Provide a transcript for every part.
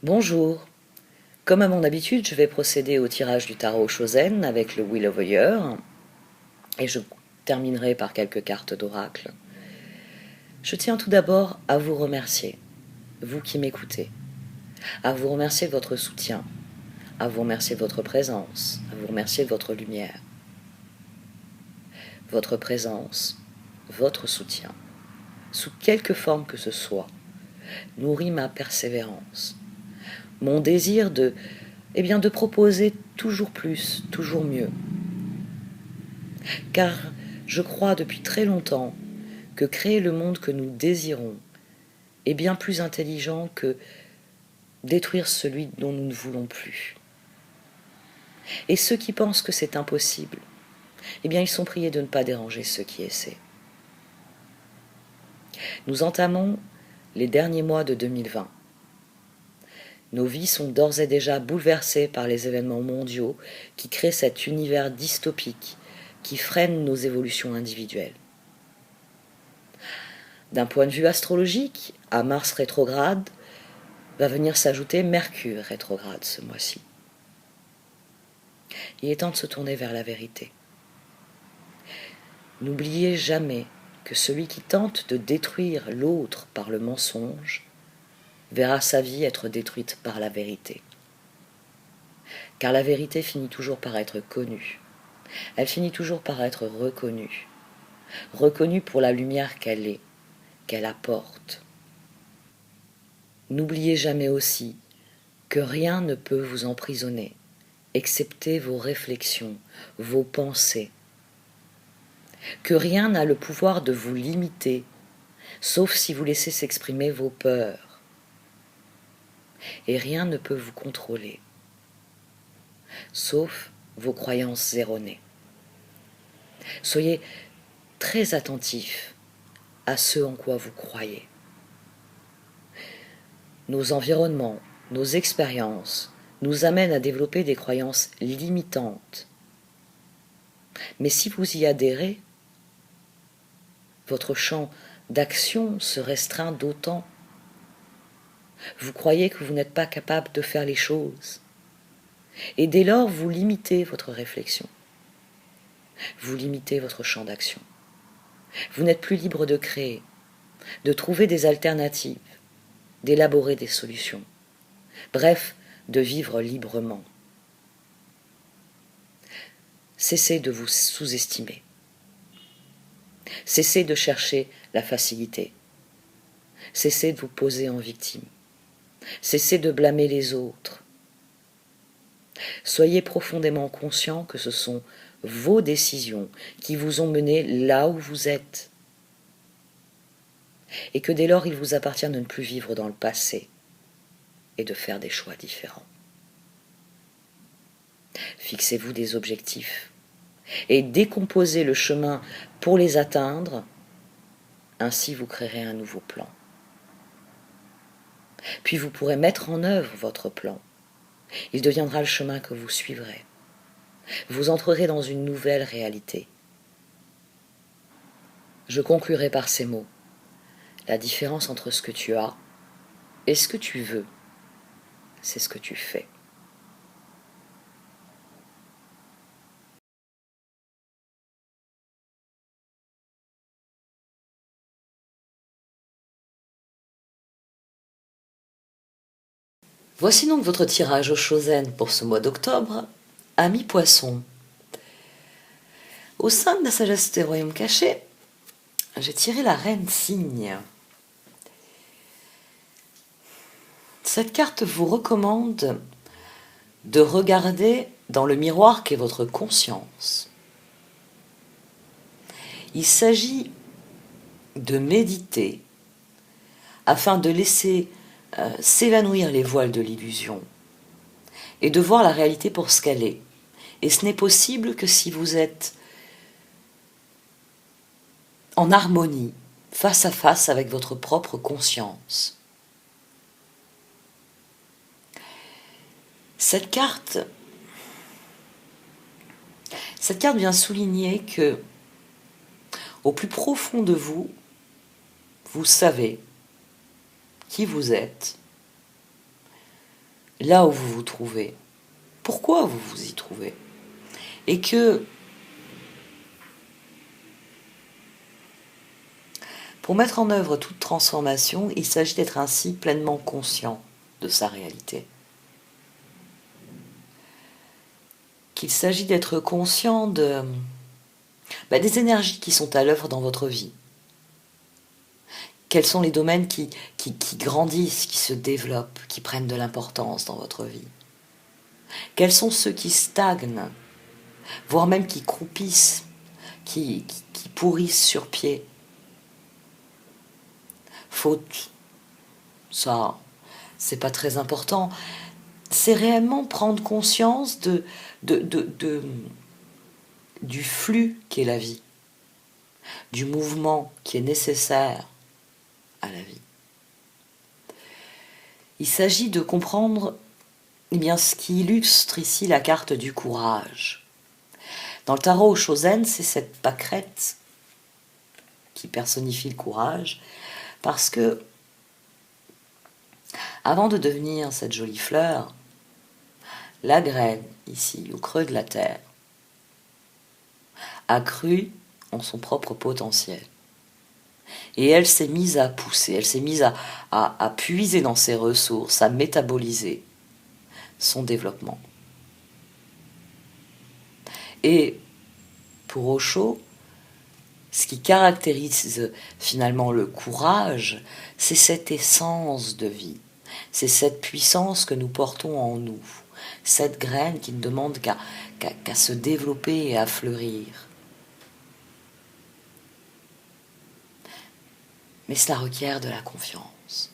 Bonjour. Comme à mon habitude, je vais procéder au tirage du tarot Chosen avec le Wheel of the Year et je terminerai par quelques cartes d'oracle. Je tiens tout d'abord à vous remercier, vous qui m'écoutez, à vous remercier de votre soutien, à vous remercier de votre présence, à vous remercier de votre lumière. Votre présence, votre soutien, sous quelque forme que ce soit, nourrit ma persévérance, mon désir de proposer toujours plus, toujours mieux. Car je crois depuis très longtemps que créer le monde que nous désirons est bien plus intelligent que détruire celui dont nous ne voulons plus. Et ceux qui pensent que c'est impossible, ils sont priés de ne pas déranger ceux qui essaient. Nous entamons les derniers mois de 2020. Nos vies sont d'ores et déjà bouleversées par les événements mondiaux qui créent cet univers dystopique qui freine nos évolutions individuelles. D'un point de vue astrologique, à Mars rétrograde va venir s'ajouter Mercure rétrograde ce mois-ci. Il est temps de se tourner vers la vérité. N'oubliez jamais que celui qui tente de détruire l'autre par le mensonge verra sa vie être détruite par la vérité. Car la vérité finit toujours par être connue. Elle finit toujours par être reconnue. Reconnue pour la lumière qu'elle est, qu'elle apporte. N'oubliez jamais aussi que rien ne peut vous emprisonner, excepté vos réflexions, vos pensées. Que rien n'a le pouvoir de vous limiter, sauf si vous laissez s'exprimer vos peurs. Et rien ne peut vous contrôler, sauf vos croyances erronées. Soyez très attentifs à ce en quoi vous croyez. Nos environnements, nos expériences nous amènent à développer des croyances limitantes. Mais si vous y adhérez, votre champ d'action se restreint d'autant. Vous croyez que vous n'êtes pas capable de faire les choses. Et dès lors, vous limitez votre réflexion. Vous limitez votre champ d'action. Vous n'êtes plus libre de créer, de trouver des alternatives, d'élaborer des solutions. Bref, de vivre librement. Cessez de vous sous-estimer. Cessez de chercher la facilité. Cessez de vous poser en victime. Cessez de blâmer les autres. Soyez profondément conscient que ce sont vos décisions qui vous ont mené là où vous êtes. Et que dès lors, il vous appartient de ne plus vivre dans le passé et de faire des choix différents. Fixez-vous des objectifs et décomposez le chemin pour les atteindre. Ainsi, vous créerez un nouveau plan. Puis vous pourrez mettre en œuvre votre plan. Il deviendra le chemin que vous suivrez. Vous entrerez dans une nouvelle réalité. Je conclurai par ces mots. La différence entre ce que tu as et ce que tu veux, c'est ce que tu fais. Voici donc votre tirage au Chosen pour ce mois d'octobre, Amis Poissons. Au sein de la sagesse des royaumes cachés, j'ai tiré la reine cygne. Cette carte vous recommande de regarder dans le miroir qu'est votre conscience. Il s'agit de méditer afin de laisser s'évanouir les voiles de l'illusion et de voir la réalité pour ce qu'elle est. Et ce n'est possible que si vous êtes en harmonie, face à face avec votre propre conscience. Cette carte vient souligner que, au plus profond de vous, vous savez qui vous êtes, là où vous vous trouvez, pourquoi vous vous y trouvez, et que pour mettre en œuvre toute transformation, il s'agit d'être ainsi pleinement conscient de sa réalité. Qu'il s'agit d'être conscient des énergies qui sont à l'œuvre dans votre vie. Quels sont les domaines qui grandissent, qui se développent, qui prennent de l'importance dans votre vie? Quels sont ceux qui stagnent, voire même qui croupissent, qui pourrissent sur pied? Faute, ça, c'est pas très important. C'est réellement prendre conscience du flux qu'est la vie, du mouvement qui est nécessaire à la vie. Il s'agit de comprendre ce qui illustre ici la carte du courage. Dans le tarot Shozen, c'est cette pâquerette qui personnifie le courage, parce que avant de devenir cette jolie fleur, la graine, ici, au creux de la terre, a cru en son propre potentiel. Et elle s'est mise à pousser, elle s'est mise à puiser dans ses ressources, à métaboliser son développement. Et pour Osho, ce qui caractérise finalement le courage, c'est cette essence de vie, c'est cette puissance que nous portons en nous, cette graine qui ne demande qu'à se développer et à fleurir. Mais cela requiert de la confiance,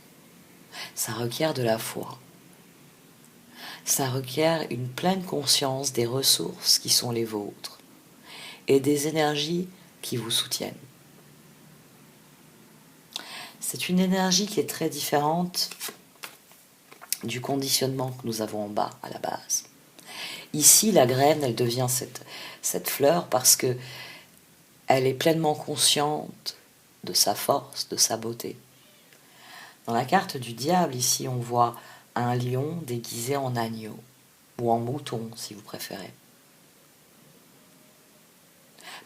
ça requiert de la foi, ça requiert une pleine conscience des ressources qui sont les vôtres et des énergies qui vous soutiennent. C'est une énergie qui est très différente du conditionnement que nous avons en bas, à la base. Ici, la graine, elle devient cette fleur parce que elle est pleinement consciente de sa force, de sa beauté. Dans la carte du diable, ici, on voit un lion déguisé en agneau, ou en mouton, si vous préférez.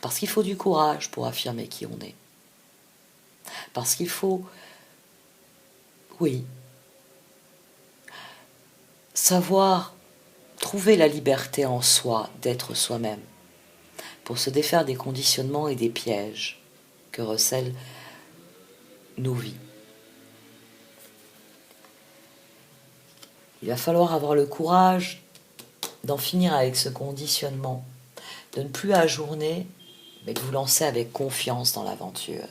Parce qu'il faut du courage pour affirmer qui on est. Parce qu'il faut, oui, savoir trouver la liberté en soi d'être soi-même, pour se défaire des conditionnements et des pièges que recèlent nos vies. Il va falloir avoir le courage d'en finir avec ce conditionnement, de ne plus ajourner, mais de vous lancer avec confiance dans l'aventure.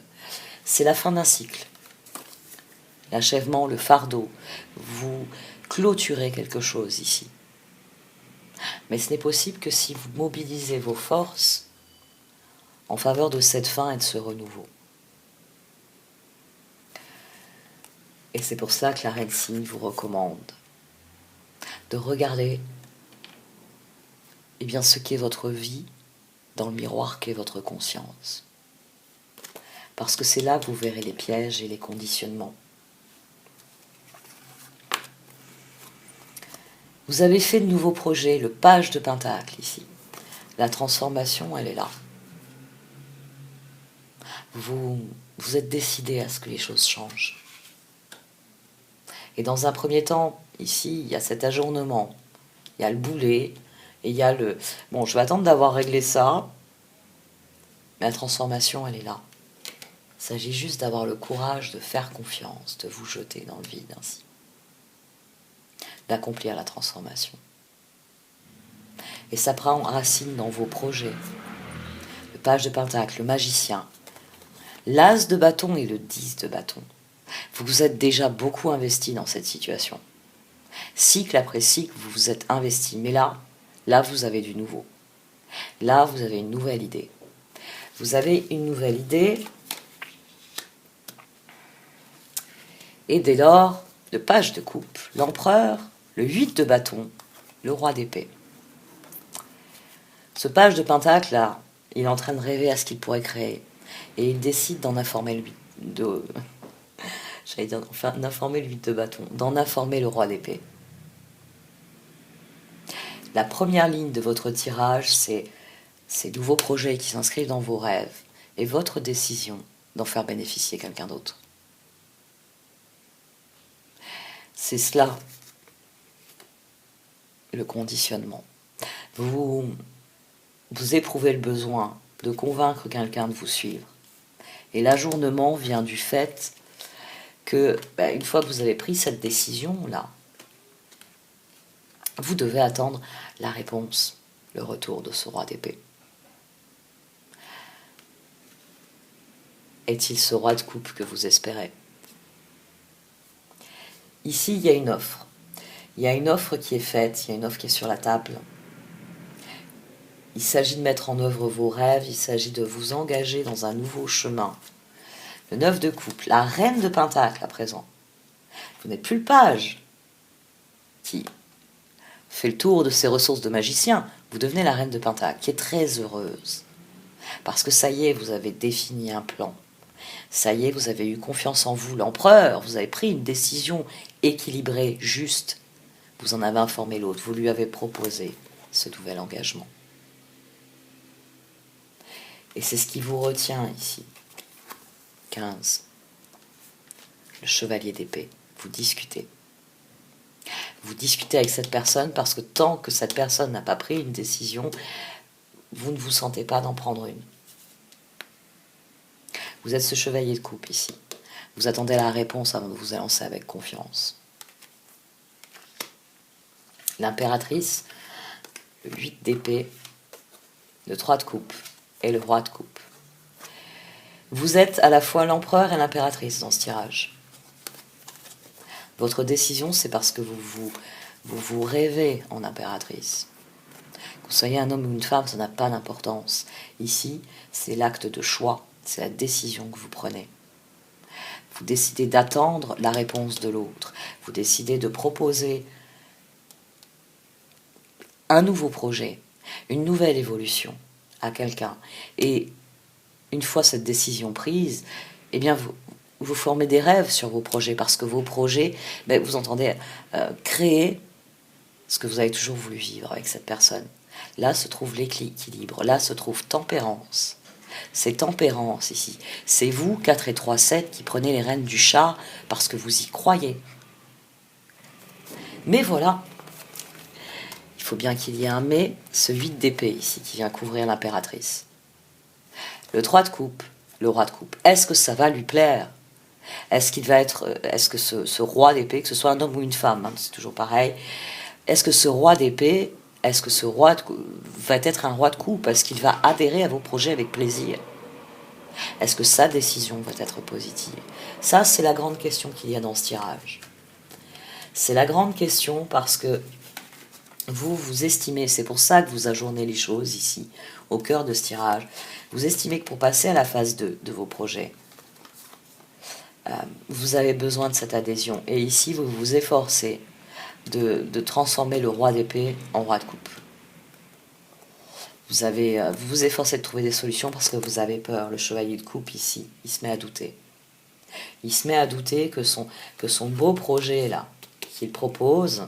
C'est la fin d'un cycle. L'achèvement, le fardeau, vous clôturez quelque chose ici. Mais ce n'est possible que si vous mobilisez vos forces en faveur de cette fin et de ce renouveau. Et c'est pour ça que la Reine Signe vous recommande de regarder ce qu'est votre vie dans le miroir qu'est votre conscience. Parce que c'est là que vous verrez les pièges et les conditionnements. Vous avez fait de nouveaux projets, le page de Pentacle ici. La transformation, elle est là. Vous êtes décidé à ce que les choses changent. Et dans un premier temps, ici, il y a cet ajournement, il y a le boulet, et il y a le... Bon, je vais attendre d'avoir réglé ça, mais la transformation, elle est là. Il s'agit juste d'avoir le courage de faire confiance, de vous jeter dans le vide ainsi, d'accomplir la transformation. Et ça prend racine dans vos projets. Le page de Pentacle, le magicien, l'as de bâton et le 10 de bâton. Vous vous êtes déjà beaucoup investi dans cette situation. Cycle après cycle, vous vous êtes investi. Mais là, vous avez du nouveau. Là, vous avez une nouvelle idée. Vous avez une nouvelle idée. Et dès lors, le page de coupe, l'empereur, le 8 de bâton, le roi d'épée. Ce page de Pentacle, là, il est en train de rêver à ce qu'il pourrait créer. Et il décide d'en informer le 8 de... J'allais dire d'informer le 8 de bâton, d'en informer le roi d'épée. La première ligne de votre tirage, c'est ces nouveaux projets qui s'inscrivent dans vos rêves et votre décision d'en faire bénéficier quelqu'un d'autre. C'est cela, le conditionnement. Vous éprouvez le besoin de convaincre quelqu'un de vous suivre. Et l'ajournement vient du fait que, une fois que vous avez pris cette décision-là, vous devez attendre la réponse, le retour de ce roi d'épée. Est-il ce roi de coupe que vous espérez? Ici, il y a une offre. Il y a une offre qui est faite, il y a une offre qui est sur la table. Il s'agit de mettre en œuvre vos rêves, il s'agit de vous engager dans un nouveau chemin. Le 9 de coupe, la reine de Pentacle à présent. Vous n'êtes plus le page qui fait le tour de ses ressources de magicien. Vous devenez la reine de Pentacle, qui est très heureuse. Parce que ça y est, vous avez défini un plan. Ça y est, vous avez eu confiance en vous, l'empereur. Vous avez pris une décision équilibrée, juste. Vous en avez informé l'autre. Vous lui avez proposé ce nouvel engagement. Et c'est ce qui vous retient ici. 15. Le chevalier d'épée. Vous discutez. Vous discutez avec cette personne parce que tant que cette personne n'a pas pris une décision, vous ne vous sentez pas d'en prendre une. Vous êtes ce chevalier de coupe ici. Vous attendez la réponse avant de vous élancer avec confiance. L'impératrice, le 8 d'épée, le 3 de coupe et le roi de coupe. Vous êtes à la fois l'empereur et l'impératrice dans ce tirage. Votre décision, c'est parce que vous rêvez en impératrice. Que vous soyez un homme ou une femme, ça n'a pas d'importance. Ici, c'est l'acte de choix, c'est la décision que vous prenez. Vous décidez d'attendre la réponse de l'autre. Vous décidez de proposer un nouveau projet, une nouvelle évolution à quelqu'un. Et une fois cette décision prise, eh bien vous formez des rêves sur vos projets, parce que vos projets, vous entendez créer ce que vous avez toujours voulu vivre avec cette personne. Là se trouve l'équilibre, là se trouve tempérance. C'est tempérance ici. C'est vous, 4 et 3, 7, qui prenez les rênes du chat parce que vous y croyez. Mais voilà, il faut bien qu'il y ait un mais, ce 8 d'épée ici qui vient couvrir l'impératrice. Le 3 de coupe, le roi de coupe, est-ce que ça va lui plaire? Est-ce que ce roi d'épée, que ce soit un homme ou une femme, c'est toujours pareil, est-ce que ce roi d'épée, va être un roi de coupe? Est-ce qu'il va adhérer à vos projets avec plaisir? Est-ce que sa décision va être positive? Ça, c'est la grande question qu'il y a dans ce tirage. C'est la grande question parce que vous estimez, c'est pour ça que vous ajournez les choses ici, au cœur de ce tirage, vous estimez que pour passer à la phase 2 de vos projets, vous avez besoin de cette adhésion. Et ici, vous vous efforcez de transformer le roi d'épée en roi de coupe. Vous vous efforcez de trouver des solutions parce que vous avez peur. Le chevalier de coupe ici, il se met à douter. Il se met à douter que son beau projet là, qu'il propose,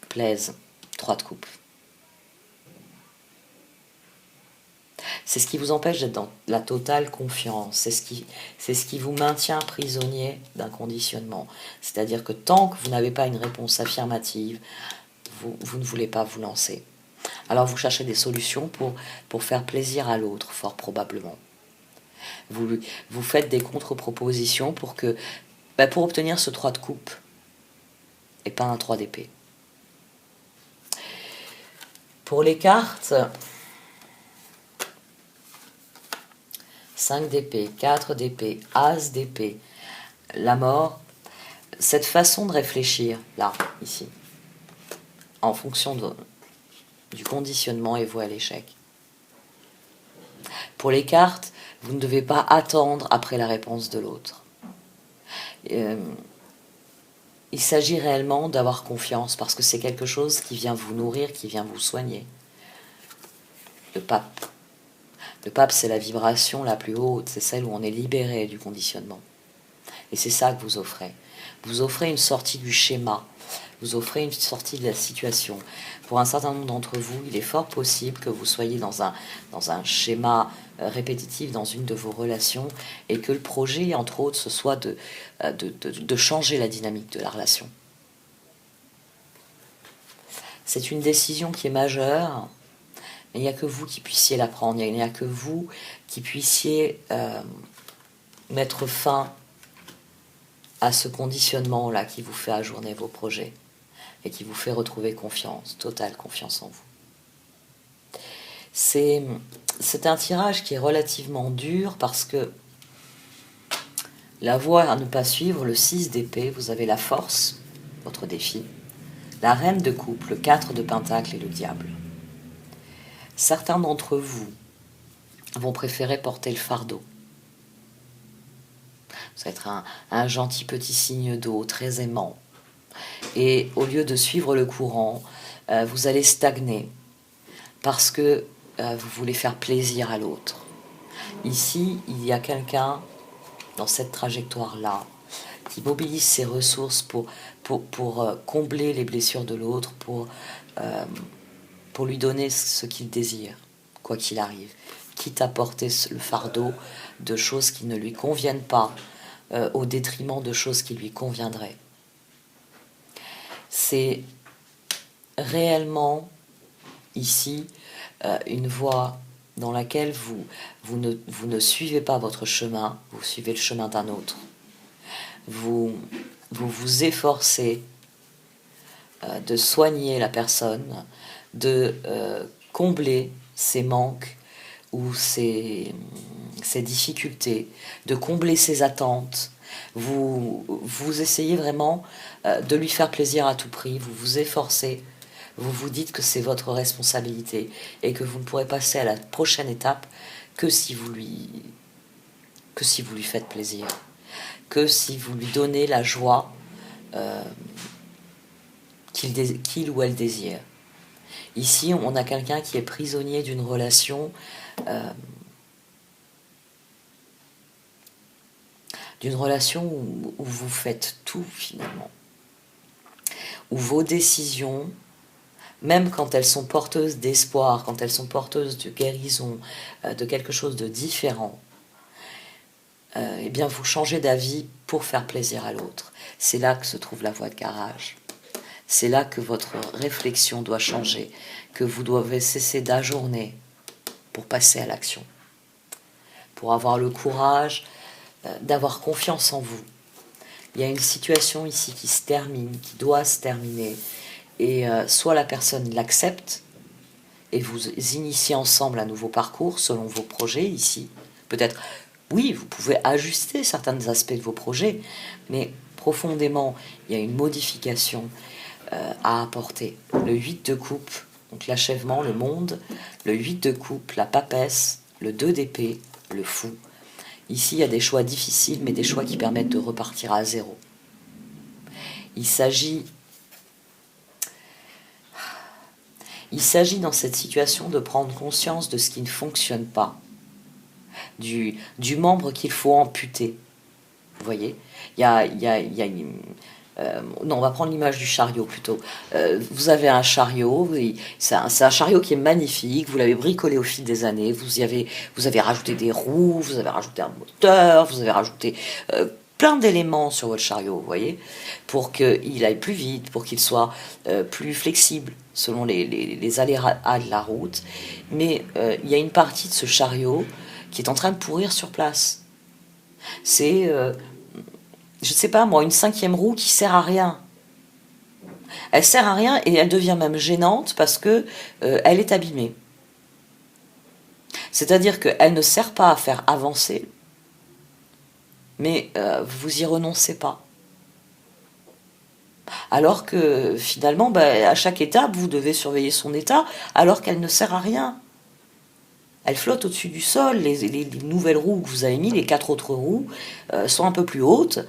plaise. 3 de coupe. C'est ce qui vous empêche d'être dans la totale confiance. C'est ce qui vous maintient prisonnier d'un conditionnement. C'est-à-dire que tant que vous n'avez pas une réponse affirmative, vous ne voulez pas vous lancer. Alors vous cherchez des solutions pour faire plaisir à l'autre, fort probablement. Vous faites des contre-propositions pour obtenir ce 3 de coupe et pas un 3 d'épée. Pour les cartes, 5 d'épée, 4 d'épée, As d'épée, la mort, cette façon de réfléchir, là, ici, en fonction du conditionnement est vouée à l'échec. Pour les cartes, vous ne devez pas attendre après la réponse de l'autre. Il s'agit réellement d'avoir confiance, parce que c'est quelque chose qui vient vous nourrir, qui vient vous soigner. Le pape. Le pape, c'est la vibration la plus haute, c'est celle où on est libéré du conditionnement. Et c'est ça que vous offrez. Vous offrez une sortie du schéma. vous offrez une sortie de la situation. Pour un certain nombre d'entre vous, il est fort possible que vous soyez dans un schéma répétitif dans une de vos relations et que le projet, entre autres, ce soit de changer la dynamique de la relation. C'est une décision qui est majeure, mais il n'y a que vous qui puissiez la prendre, il n'y a que vous qui puissiez mettre fin à ce conditionnement-là qui vous fait ajourner vos projets et qui vous fait retrouver confiance, totale confiance en vous. C'est un tirage qui est relativement dur parce que la voie à ne pas suivre, le 6 d'épée, vous avez la force, votre défi, la reine de coupe, le 4 de pentacle et le diable. Certains d'entre vous vont préférer porter le fardeau. Vous allez être un gentil petit cygne d'eau, très aimant. Et au lieu de suivre le courant, vous allez stagner parce que vous voulez faire plaisir à l'autre. Ici, il y a quelqu'un dans cette trajectoire-là qui mobilise ses ressources pour combler les blessures de l'autre, pour lui donner ce qu'il désire, quoi qu'il arrive, quitte à porter le fardeau de choses qui ne lui conviennent pas, au détriment de choses qui lui conviendraient. C'est réellement ici une voie dans laquelle vous ne suivez pas votre chemin, vous suivez le chemin d'un autre. Vous vous efforcez de soigner la personne, de combler ses manques ou ses difficultés, de combler ses attentes. Vous essayez vraiment de lui faire plaisir à tout prix, vous vous efforcez, vous vous dites que c'est votre responsabilité et que vous ne pourrez passer à la prochaine étape que si vous lui faites plaisir, que si vous lui donnez la joie qu'il ou elle désire. Ici, on a quelqu'un qui est prisonnier d'une relation où vous faites tout finalement, où vos décisions, même quand elles sont porteuses d'espoir, quand elles sont porteuses de guérison, de quelque chose de différent, eh bien vous changez d'avis pour faire plaisir à l'autre. C'est là que se trouve la voie de garage. C'est là que votre réflexion doit changer, que vous devez cesser d'ajourner pour passer à l'action, pour avoir le courage d'avoir confiance en vous. Il y a une situation ici qui se termine, qui doit se terminer, et soit la personne l'accepte, et vous initiez ensemble un nouveau parcours selon vos projets ici. Peut-être, oui, vous pouvez ajuster certains aspects de vos projets, mais profondément, il y a une modification à apporter. Le 8 de coupe, donc l'achèvement, le monde, le 8 de coupe, la papesse, le 2 d'épée, le fou. Ici, il y a des choix difficiles, mais des choix qui permettent de repartir à zéro. Il s'agit dans cette situation de prendre conscience de ce qui ne fonctionne pas, du membre qu'il faut amputer. Vous voyez, non, on va prendre l'image du chariot plutôt. Vous avez un chariot, c'est un chariot qui est magnifique, vous l'avez bricolé au fil des années, vous avez rajouté des roues, vous avez rajouté un moteur, vous avez rajouté plein d'éléments sur votre chariot, vous voyez, pour qu'il aille plus vite, pour qu'il soit plus flexible selon les aléas de la route. Mais il y a une partie de ce chariot qui est en train de pourrir sur place. C'est... je ne sais pas moi, une 5e roue qui sert à rien. Elle sert à rien et elle devient même gênante parce que elle est abîmée. C'est-à-dire qu'elle ne sert pas à faire avancer, mais vous y renoncez pas. Alors que finalement, à chaque étape, vous devez surveiller son état, alors qu'elle ne sert à rien. Elle flotte au-dessus du sol. Les nouvelles roues que vous avez mis, les 4 autres roues, sont un peu plus hautes.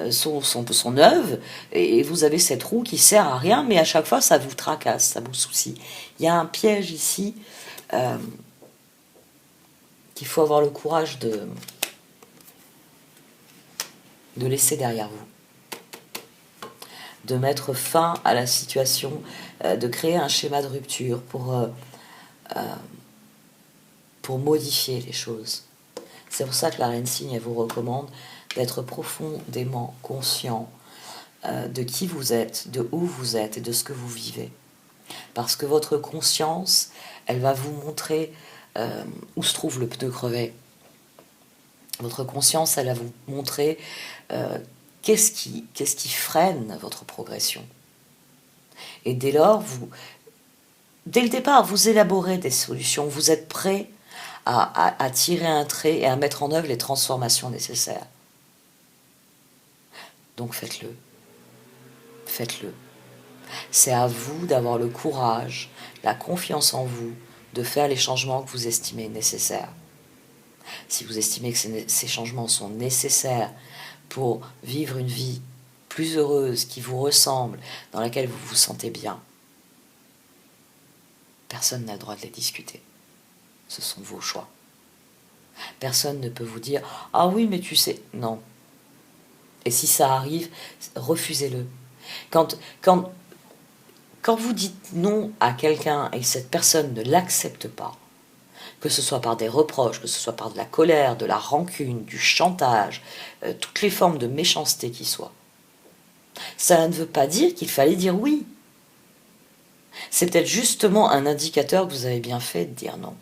Sont neuves, et vous avez cette roue qui sert à rien, mais à chaque fois ça vous tracasse, ça vous soucie. Il y a un piège ici qu'il faut avoir le courage de laisser derrière vous, de mettre fin à la situation, de créer un schéma de rupture pour modifier les choses. C'est pour ça que la Reine Cygne, elle vous recommande d'être profondément conscient de qui vous êtes, de où vous êtes et de ce que vous vivez. Parce que votre conscience, elle va vous montrer où se trouve le pneu crevé. Votre conscience, elle va vous montrer qu'est-ce qui freine votre progression. Et dès lors, dès le départ, vous élaborez des solutions, vous êtes prêt à tirer un trait et à mettre en œuvre les transformations nécessaires. Donc faites-le. Faites-le. C'est à vous d'avoir le courage, la confiance en vous, de faire les changements que vous estimez nécessaires. Si vous estimez que ces changements sont nécessaires pour vivre une vie plus heureuse, qui vous ressemble, dans laquelle vous vous sentez bien, personne n'a le droit de les discuter. Ce sont vos choix. Personne ne peut vous dire « Ah oui, mais tu sais... » Non. Et si ça arrive, refusez-le. Quand vous dites non à quelqu'un et cette personne ne l'accepte pas, que ce soit par des reproches, que ce soit par de la colère, de la rancune, du chantage, toutes les formes de méchanceté qui soient, ça ne veut pas dire qu'il fallait dire oui. C'est peut-être justement un indicateur que vous avez bien fait de dire non.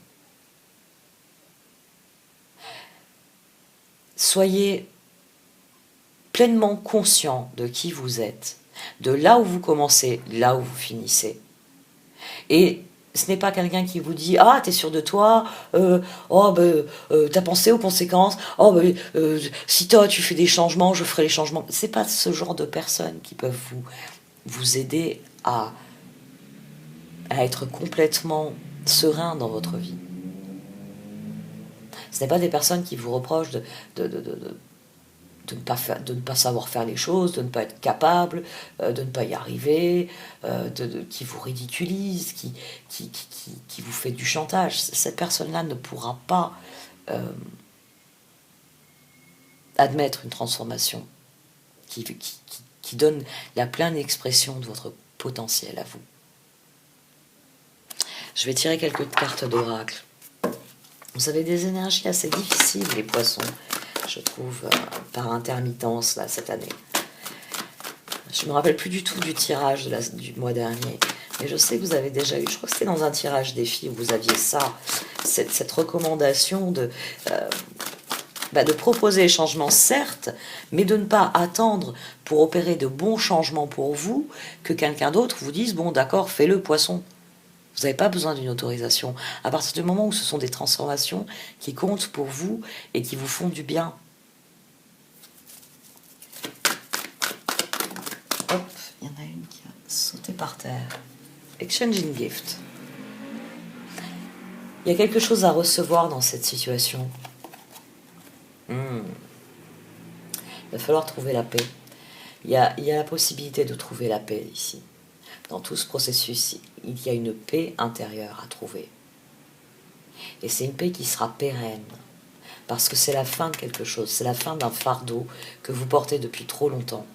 Soyez pleinement conscient de qui vous êtes, de là où vous commencez, là où vous finissez. Et ce n'est pas quelqu'un qui vous dit « Ah, t'es sûr de toi t'as pensé aux conséquences si toi tu fais des changements, je ferai les changements. » C'est pas ce genre de personnes qui peuvent vous aider à être complètement serein dans votre vie. Ce n'est pas des personnes qui vous reprochent de ne pas savoir faire les choses, de ne pas être capable, de ne pas y arriver, qui vous ridiculise, qui vous fait du chantage. Cette personne-là ne pourra pas admettre une transformation qui donne la pleine expression de votre potentiel à vous. Je vais tirer quelques cartes d'oracle. Vous avez des énergies assez difficiles, les poissons, je trouve, par intermittence, là, cette année. Je ne me rappelle plus du tout du tirage du mois dernier, mais je sais que vous avez déjà eu, je crois que c'était dans un tirage défi où vous aviez ça, cette recommandation de proposer les changements, certes, mais de ne pas attendre pour opérer de bons changements pour vous, que quelqu'un d'autre vous dise « Bon, d'accord, fais-le, poisson ». Vous n'avez pas besoin d'une autorisation. À partir du moment où ce sont des transformations qui comptent pour vous et qui vous font du bien. Hop, il y en a une qui a sauté par terre. Exchanging gift. Il y a quelque chose à recevoir dans cette situation. Il va falloir trouver la paix. Il y a la possibilité de trouver la paix ici. Dans tout ce processus, il y a une paix intérieure à trouver. Et c'est une paix qui sera pérenne. Parce que c'est la fin de quelque chose. C'est la fin d'un fardeau que vous portez depuis trop longtemps.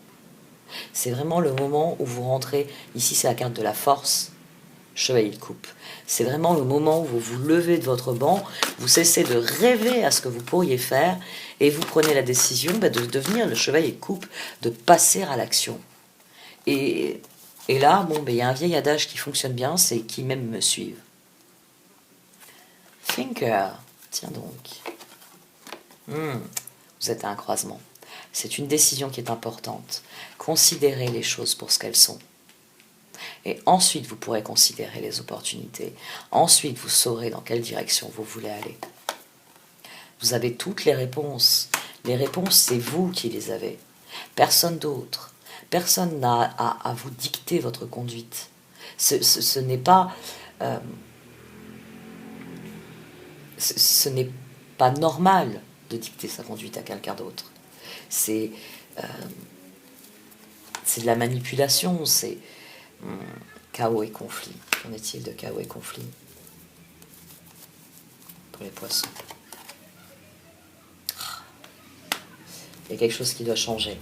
C'est vraiment le moment où vous rentrez. Ici, c'est la carte de la force. Chevalier de coupe. C'est vraiment le moment où vous vous levez de votre banc, vous cessez de rêver à ce que vous pourriez faire et vous prenez la décision de devenir le chevalier de coupe, de passer à l'action. Et là, il y a un vieil adage qui fonctionne bien, c'est qui même me suivent. Thinker, tiens donc. Vous êtes à un croisement. C'est une décision qui est importante. Considérez les choses pour ce qu'elles sont. Et ensuite, vous pourrez considérer les opportunités. Ensuite, vous saurez dans quelle direction vous voulez aller. Vous avez toutes les réponses. Les réponses, c'est vous qui les avez. Personne d'autre. Personne n'a à vous dicter votre conduite. Ce n'est pas... ce n'est pas normal de dicter sa conduite à quelqu'un d'autre. C'est de la manipulation, c'est chaos et conflit. Qu'en est-il de chaos et conflit pour les poissons? Il y a quelque chose qui doit changer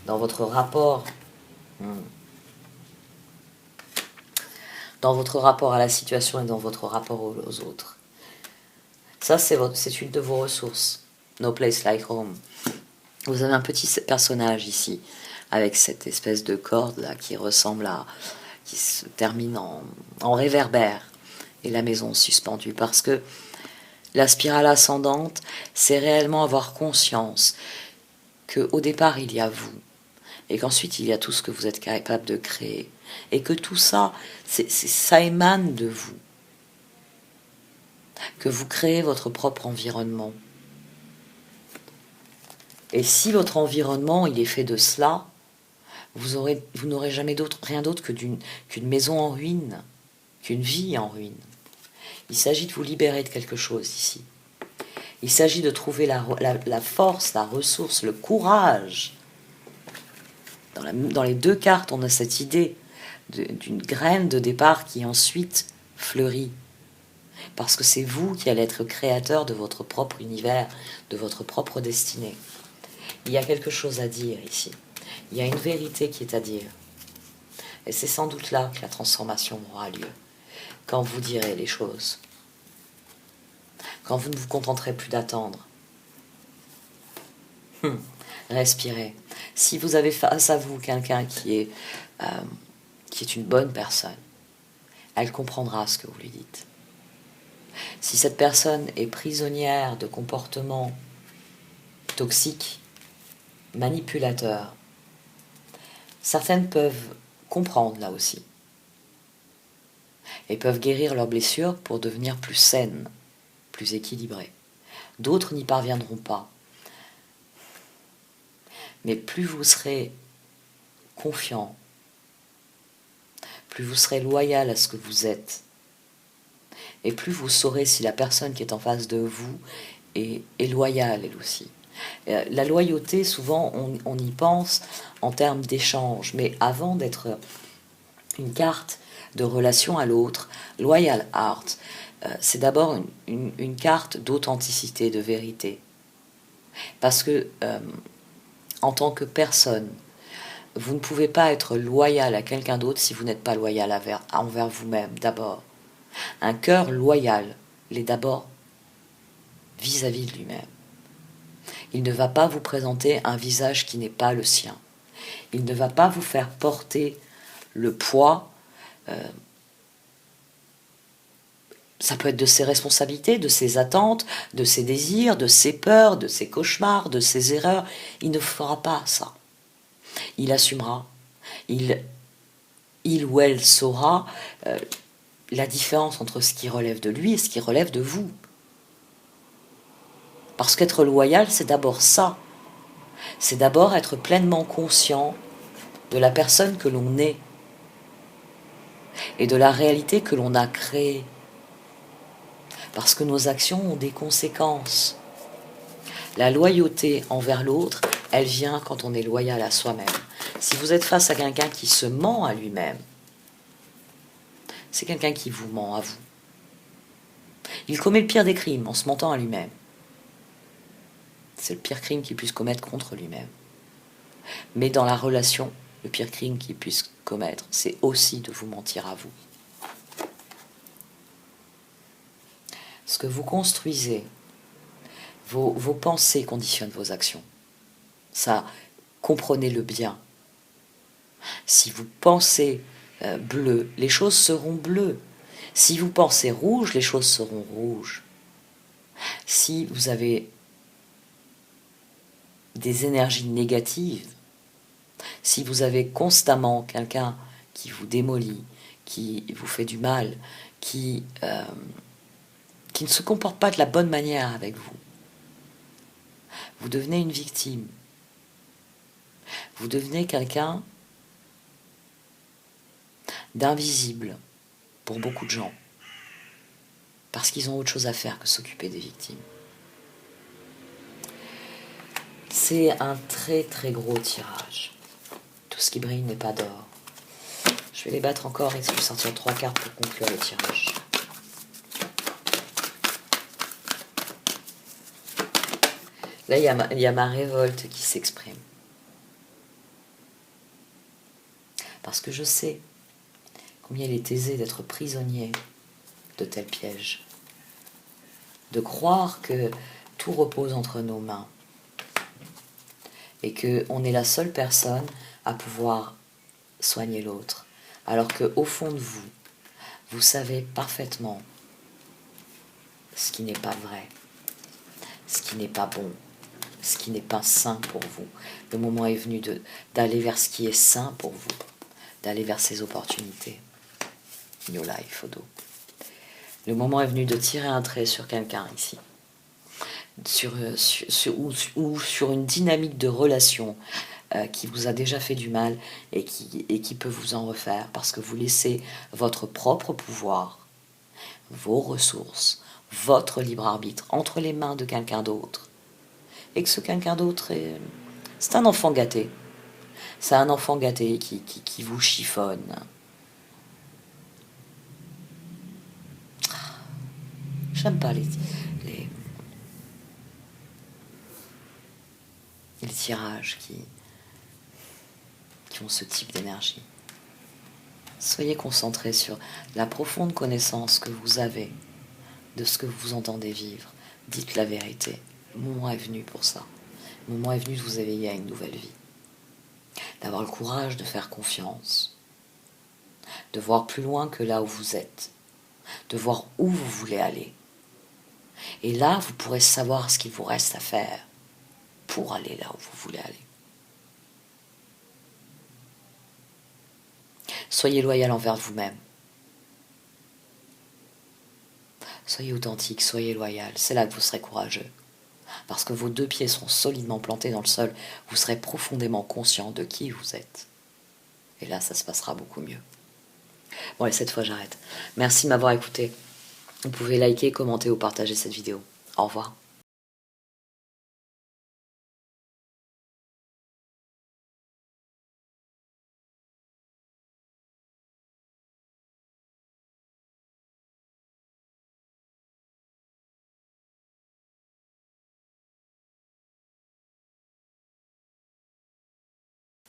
dans votre rapport dans votre rapport à la situation et dans votre rapport aux autres. Ça, c'est une de vos ressources. No place like home. Vous avez un petit personnage ici, avec cette espèce de corde là qui ressemble à... qui se termine en réverbère, et la maison suspendue. Parce que la spirale ascendante, c'est réellement avoir conscience qu'au départ, il y a vous, et qu'ensuite, il y a tout ce que vous êtes capable de créer. Et que tout ça, ça émane de vous. Que vous créez votre propre environnement. Et si votre environnement, il est fait de cela, vous n'aurez jamais rien d'autre qu'une maison en ruine, qu'une vie en ruine. Il s'agit de vous libérer de quelque chose ici. Il s'agit de trouver la force, la ressource, le courage. Dans les deux cartes, on a cette idée d'une graine de départ qui ensuite fleurit. Parce que c'est vous qui allez être créateur de votre propre univers, de votre propre destinée. Il y a quelque chose à dire ici. Il y a une vérité qui est à dire. Et c'est sans doute là que la transformation aura lieu. Quand vous direz les choses. Quand vous ne vous contenterez plus d'attendre. Respirez. Si vous avez face à vous quelqu'un qui est une bonne personne, elle comprendra ce que vous lui dites. Si cette personne est prisonnière de comportements toxiques, manipulateurs, certaines peuvent comprendre là aussi et peuvent guérir leurs blessures pour devenir plus saines, plus équilibrées. D'autres n'y parviendront pas. Mais plus vous serez confiant, plus vous serez loyal à ce que vous êtes, et plus vous saurez si la personne qui est en face de vous est loyale elle aussi. La loyauté, souvent, on y pense en termes d'échange, mais avant d'être une carte de relation à l'autre, Loyal Heart, c'est d'abord une carte d'authenticité, de vérité. Parce que, en tant que personne, vous ne pouvez pas être loyal à quelqu'un d'autre si vous n'êtes pas loyal envers vous-même, d'abord. Un cœur loyal l'est d'abord vis-à-vis de lui-même. Il ne va pas vous présenter un visage qui n'est pas le sien. Il ne va pas vous faire porter le poids, ça peut être de ses responsabilités, de ses attentes, de ses désirs, de ses peurs, de ses cauchemars, de ses erreurs. Il ne fera pas ça. Il assumera. Il ou elle saura la différence entre ce qui relève de lui et ce qui relève de vous. Parce qu'être loyal, c'est d'abord ça. C'est d'abord être pleinement conscient de la personne que l'on est et de la réalité que l'on a créée. Parce que nos actions ont des conséquences. La loyauté envers l'autre, elle vient quand on est loyal à soi-même. Si vous êtes face à quelqu'un qui se ment à lui-même, c'est quelqu'un qui vous ment à vous. Il commet le pire des crimes en se mentant à lui-même. C'est le pire crime qu'il puisse commettre contre lui-même. Mais dans la relation, le pire crime qu'il puisse commettre, c'est aussi de vous mentir à vous. Ce que vous construisez, vos pensées conditionnent vos actions. Ça, comprenez-le bien. Si vous pensez bleu, les choses seront bleues. Si vous pensez rouge, les choses seront rouges. Si vous avez des énergies négatives, si vous avez constamment quelqu'un qui vous démolit, qui vous fait du mal, qui ne se comporte pas de la bonne manière avec vous, vous devenez une victime. Vous devenez quelqu'un d'invisible pour beaucoup de gens, parce qu'ils ont autre chose à faire que s'occuper des victimes. C'est un très très gros tirage. Tout ce qui brille n'est pas d'or. Je vais les battre encore et je vais sortir 3 cartes pour conclure le tirage. Là, il y a ma révolte qui s'exprime. Parce que je sais Combien il est aisé d'être prisonnier de tels pièges. De croire que tout repose entre nos mains. Et qu'on est la seule personne à pouvoir soigner l'autre. Alors qu'au fond de vous, vous savez parfaitement ce qui n'est pas vrai, ce qui n'est pas bon, ce qui n'est pas sain pour vous. Le moment est venu d'aller vers ce qui est sain pour vous, d'aller vers ces opportunités. New Life, Odo. Le moment est venu de tirer un trait sur quelqu'un ici, ou sur une dynamique de relation qui vous a déjà fait du mal et qui peut vous en refaire, parce que vous laissez votre propre pouvoir, vos ressources, votre libre arbitre entre les mains de quelqu'un d'autre. Et que ce quelqu'un d'autre c'est un enfant gâté. C'est un enfant gâté qui vous chiffonne. J'aime pas les tirages qui ont ce type d'énergie. Soyez concentrés sur la profonde connaissance que vous avez de ce que vous entendez vivre. Dites la vérité. Le moment est venu pour ça. Le moment est venu de vous éveiller à une nouvelle vie. D'avoir le courage de faire confiance. De voir plus loin que là où vous êtes. De voir où vous voulez aller. Et là, vous pourrez savoir ce qu'il vous reste à faire pour aller là où vous voulez aller. Soyez loyal envers vous-même. Soyez authentique, soyez loyal. C'est là que vous serez courageux. Parce que vos 2 pieds seront solidement plantés dans le sol. Vous serez profondément conscient de qui vous êtes. Et là, ça se passera beaucoup mieux. Bon, allez, cette fois, j'arrête. Merci de m'avoir écouté. Vous pouvez liker, commenter ou partager cette vidéo. Au revoir.